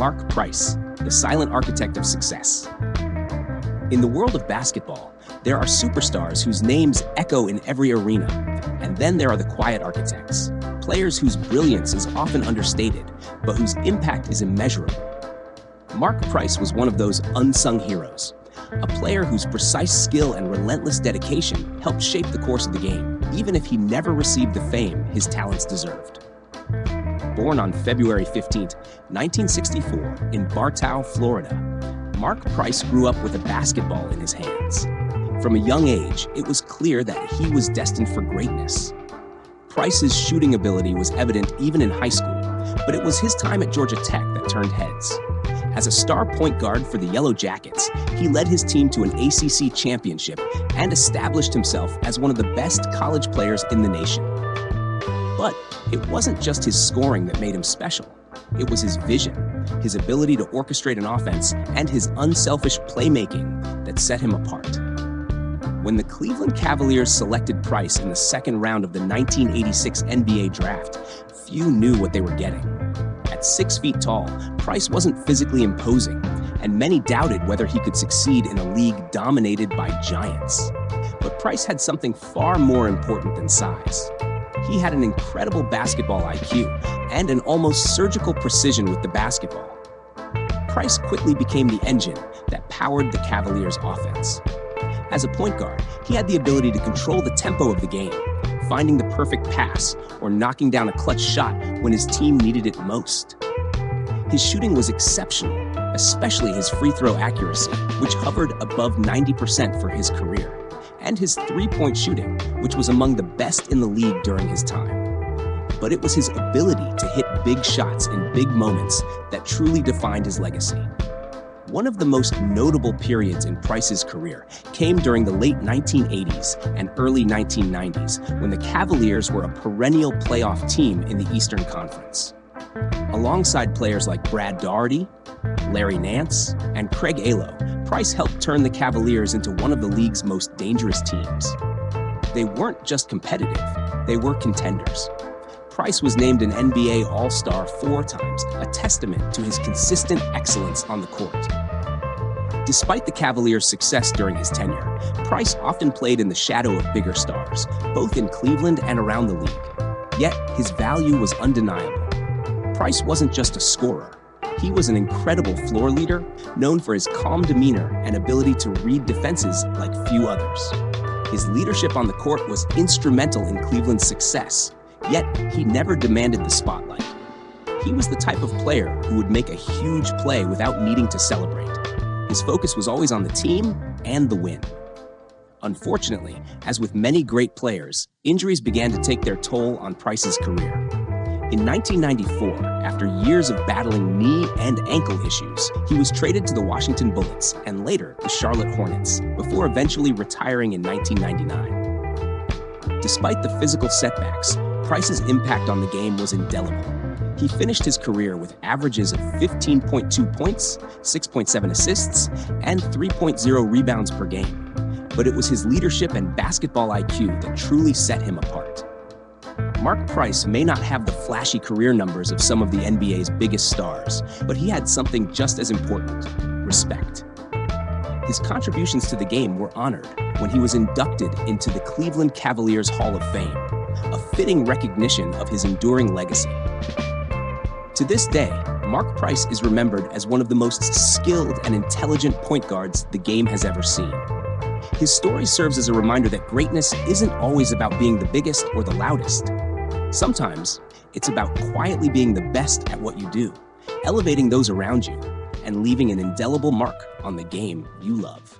Mark Price, the silent architect of success. In the world of basketball, there are superstars whose names echo in every arena, and then there are the quiet architects, players whose brilliance is often understated, but whose impact is immeasurable. Mark Price was one of those unsung heroes, a player whose precise skill and relentless dedication helped shape the course of the game, even if he never received the fame his talents deserved. Born on February 15, 1964, in Bartow, Florida, Mark Price grew up with a basketball in his hands. From a young age, it was clear that he was destined for greatness. Price's shooting ability was evident even in high school, but it was his time at Georgia Tech that turned heads. As a star point guard for the Yellow Jackets, he led his team to an ACC championship and established himself as one of the best college players in the nation. But it wasn't just his scoring that made him special. It was his vision, his ability to orchestrate an offense, and his unselfish playmaking that set him apart. When the Cleveland Cavaliers selected Price in the second round of the 1986 NBA draft, few knew what they were getting. At 6 feet tall, Price wasn't physically imposing, and many doubted whether he could succeed in a league dominated by giants. But Price had something far more important than size. He had an incredible basketball IQ and an almost surgical precision with the basketball. Price quickly became the engine that powered the Cavaliers' offense. As a point guard, he had the ability to control the tempo of the game, finding the perfect pass or knocking down a clutch shot when his team needed it most. His shooting was exceptional, especially his free throw accuracy, which hovered above 90% for his career, and his three-point shooting, which was among the best in the league during his time. But it was his ability to hit big shots in big moments that truly defined his legacy. One of the most notable periods in Price's career came during the late 1980s and early 1990s, when the Cavaliers were a perennial playoff team in the Eastern Conference. Alongside players like Brad Daugherty, Larry Nance, and Craig Alow, Price helped turn the Cavaliers into one of the league's most dangerous teams. They weren't just competitive, they were contenders. Price was named an NBA All-Star 4 times, a testament to his consistent excellence on the court. Despite the Cavaliers' success during his tenure, Price often played in the shadow of bigger stars, both in Cleveland and around the league. Yet, his value was undeniable. Price wasn't just a scorer. He was an incredible floor leader, known for his calm demeanor and ability to read defenses like few others. His leadership on the court was instrumental in Cleveland's success, yet he never demanded the spotlight. He was the type of player who would make a huge play without needing to celebrate. His focus was always on the team and the win. Unfortunately, as with many great players, injuries began to take their toll on Price's career. In 1994, after years of battling knee and ankle issues, he was traded to the Washington Bullets and later the Charlotte Hornets, before eventually retiring in 1999. Despite the physical setbacks, Price's impact on the game was indelible. He finished his career with averages of 15.2 points, 6.7 assists, and 3.0 rebounds per game. But it was his leadership and basketball IQ that truly set him apart. Mark Price may not have the flashy career numbers of some of the NBA's biggest stars, but he had something just as important: respect. His contributions to the game were honored when he was inducted into the Cleveland Cavaliers Hall of Fame, a fitting recognition of his enduring legacy. To this day, Mark Price is remembered as one of the most skilled and intelligent point guards the game has ever seen. His story serves as a reminder that greatness isn't always about being the biggest or the loudest. Sometimes, it's about quietly being the best at what you do, elevating those around you, and leaving an indelible mark on the game you love.